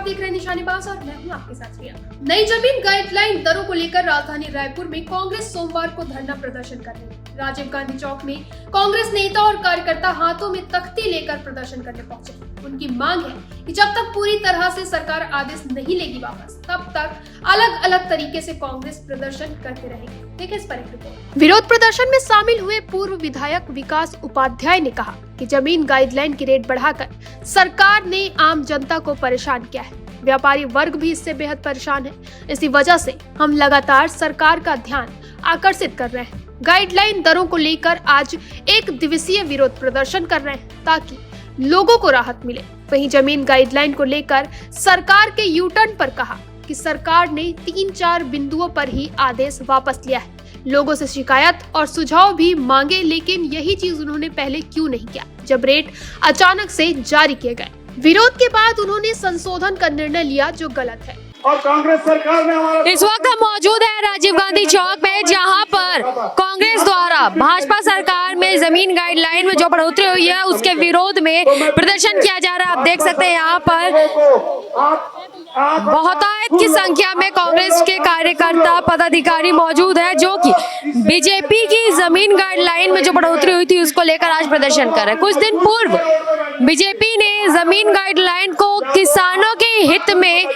देख रहे हैं निशानेबाज और मैं हूं आपके साथ प्रिया। नई जमीन गाइडलाइन दरों को लेकर राजधानी रायपुर में कांग्रेस सोमवार को धरना प्रदर्शन कर रही है। राजीव गांधी चौक में कांग्रेस नेता और कार्यकर्ता हाथों में तख्ती लेकर प्रदर्शन करने पहुंचे। उनकी मांग है कि जब तक पूरी तरह से सरकार आदेश नहीं लेगी वापस, तब तक अलग अलग तरीके से कांग्रेस प्रदर्शन करते रहेगी। देखिए इस पर एक रिपोर्ट। विरोध प्रदर्शन में शामिल हुए पूर्व विधायक विकास उपाध्याय ने कहा कि जमीन गाइडलाइन की रेट बढ़ाकर सरकार ने आम जनता को परेशान किया है। व्यापारी वर्ग भी इससे बेहद परेशान है। इसी वजह से हम लगातार सरकार का ध्यान आकर्षित कर रहे हैं। गाइडलाइन दरों को लेकर आज एक दिवसीय विरोध प्रदर्शन कर रहे हैं ताकि लोगों को राहत मिले। वहीं जमीन गाइडलाइन को लेकर सरकार के यू टर्न पर कहा कि सरकार ने 3-4 बिंदुओं पर ही आदेश वापस लिया है। लोगों से शिकायत और सुझाव भी मांगे, लेकिन यही चीज उन्होंने पहले क्यों नहीं किया जब रेट अचानक से जारी किए गए। विरोध के बाद उन्होंने संशोधन का निर्णय लिया जो गलत है। और कांग्रेस सरकार ने हमारा इस वक्त हम मौजूद है राजीव गांधी चौक में, जहां पर कांग्रेस द्वारा भाजपा सरकार में जमीन गाइडलाइन में जो बढ़ोतरी हुई है उसके विरोध में प्रदर्शन किया जा रहा है। आप देख सकते हैं यहाँ पर बहुतायत की संख्या में कांग्रेस के कार्यकर्ता पदाधिकारी मौजूद है, जो कि बीजेपी की जमीन गाइडलाइन में जो बढ़ोतरी हुई थी उसको लेकर आज प्रदर्शन कर रहे हैं। कुछ दिन पूर्व बीजेपी ने जमीन गाइडलाइन को किसानों के हित में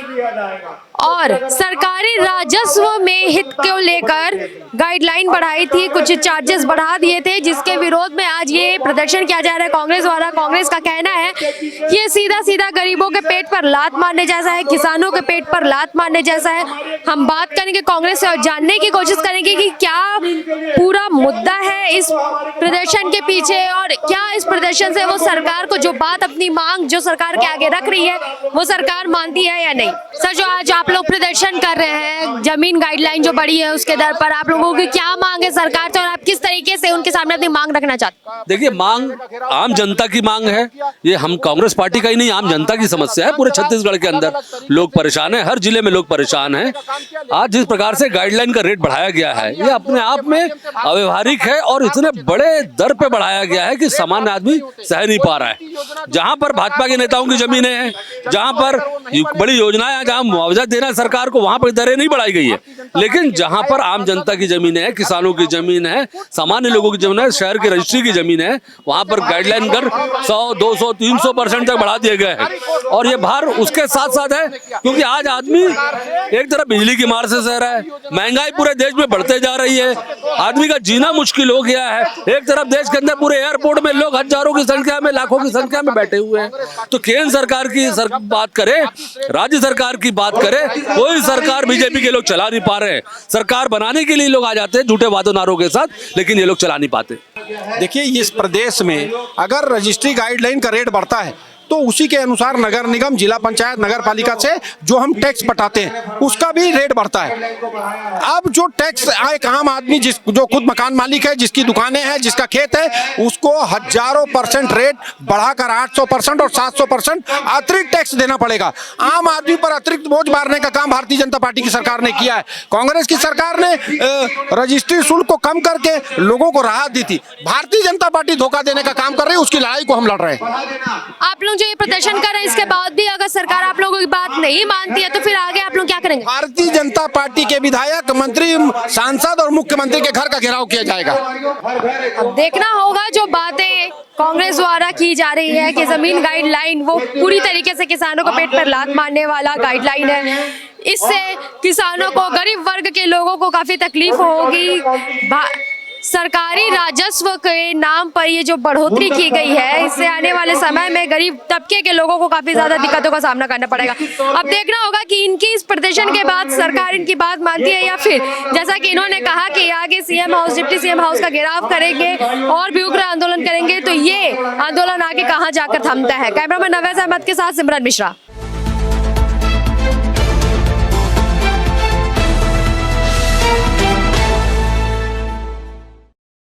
और सरकारी राजस्व में हित को लेकर गाइडलाइन बढ़ाई थी, कुछ चार्जेस बढ़ा दिए थे, जिसके विरोध में आज ये प्रदर्शन किया जा रहा है कांग्रेस द्वारा। कांग्रेस का कहना है कि ये सीधा सीधा गरीबों के पेट पर लात मारने जैसा है, किसानों के पेट पर लात मारने जैसा है। हम बात करेंगे कांग्रेस से और जानने की कोशिश करेंगे कि क्या पूरा मुद्दा है इस प्रदर्शन के पीछे और क्या इस प्रदर्शन से वो सरकार को जो बात अपनी मांग जो सरकार के आगे रख रही है वो सरकार मानती है या नहीं। सर, जो आज आप लोग प्रदर्शन कर रहे हैं जमीन गाइडलाइन जो बढ़ी है उसके दर पर, आप लोगों की क्या मांग है सरकार से और आप किस तरीके से उनके सामने अपनी मांग रखना चाहते हैं? देखिए, मांग आम जनता की मांग है। ये हम कांग्रेस पार्टी का ही नहीं, आम जनता की समस्या है। पूरे छत्तीसगढ़ के अंदर लोग परेशान हैं, हर जिले में लोग परेशान हैं। आज जिस प्रकार से गाइडलाइन का रेट बढ़ाया गया है ये अपने आप में अव्यवहारिक है और इतने बड़े दर पे बढ़ाया गया है कि सामान्य आदमी सह नहीं पा रहा है। जहां पर भाजपा के नेताओं की जमीनें हैं, जहां पर बड़ी योजनाएं, जहां मुआवजा देना सरकार को, वहां पर दरें नहीं बढ़ाई गई है। लेकिन जहां पर आम जनता की जमीन है, किसानों की जमीन है, सामान्य लोगों की जमीन है, शहर की रजिस्ट्री की जमीन है, वहां पर गाइडलाइन कर 100, 200, 300% तक बढ़ा दिए गए हैं। और ये भार उसके साथ साथ है क्योंकि आज आदमी एक तरफ बिजली की मार से सह रहा है, महंगाई पूरे देश में बढ़ते जा रही है, आदमी का जीना मुश्किल हो गया है। एक तरफ देश के अंदर पूरे एयरपोर्ट में लोग हजारों की संख्या में, लाखों की संख्या में बैठे हुए हैं। तो केंद्र सरकार की बात करे, राज्य सरकार की बात करे, कोई सरकार बीजेपी के लोग चला नहीं पा रहे हैं। सरकार बनाने के लिए लोग आ जाते हैं झूठे वादों नारों के साथ, लेकिन ये लोग चला नहीं पाते। देखिए, इस प्रदेश में अगर रजिस्ट्री गाइडलाइन का रेट बढ़ता है तो उसी के अनुसार नगर निगम, जिला पंचायत, नगर पालिका से जो हम टैक्स पटाते हैं उसका भी रेट बढ़ता है। अब जो टैक्स एक आम आदमी जो खुद मकान मालिक है, जिसकी दुकानें हैं, जिसका खेत है, उसको हजारों % रेट बढ़ाकर 800% और 700% अतिरिक्त टैक्स देना पड़ेगा। आम आदमी पर अतिरिक्त बोझ मारने का काम भारतीय जनता पार्टी की सरकार ने किया है। कांग्रेस की सरकार ने रजिस्ट्री शुल्क को कम करके लोगों को राहत दी थी। भारतीय जनता पार्टी धोखा देने का काम कर रही है, उसकी लड़ाई को हम लड़ रहे हैं। आप लोग जो ये प्रदर्शन कर रहे हैं इसके बाद भी अगर सरकार आप लोगों की बात नहीं मानती है तो फिर आगे आप लोग क्या करेंगे? भारतीय जनता पार्टी के विधायक, मंत्री, सांसद और मुख्यमंत्री के घर का घेराव किया जाएगा। अब देखना होगा जो बातें कांग्रेस द्वारा की जा रही है कि जमीन गाइडलाइन वो पूरी तरीके से किसानों को पेट पर लात मारने वाला गाइडलाइन है। इससे किसानों को, गरीब वर्ग के लोगों को काफी तकलीफ होगी। सरकारी राजस्व के नाम पर ये जो बढ़ोतरी की गई है, इससे आने वाले समय में गरीब तबके के लोगों को काफी ज्यादा दिक्कतों का सामना करना पड़ेगा। अब देखना होगा कि इनकी इस प्रदर्शन के बाद सरकार इनकी बात मानती है या फिर जैसा कि इन्होंने कहा कि आगे CM house, deputy CM house का घेराव करेंगे और भी उग्र आंदोलन करेंगे, तो ये आंदोलन आगे कहाँ जाकर थमता है। कैमरामैन नवेश अहमद के साथ सिमरन मिश्रा।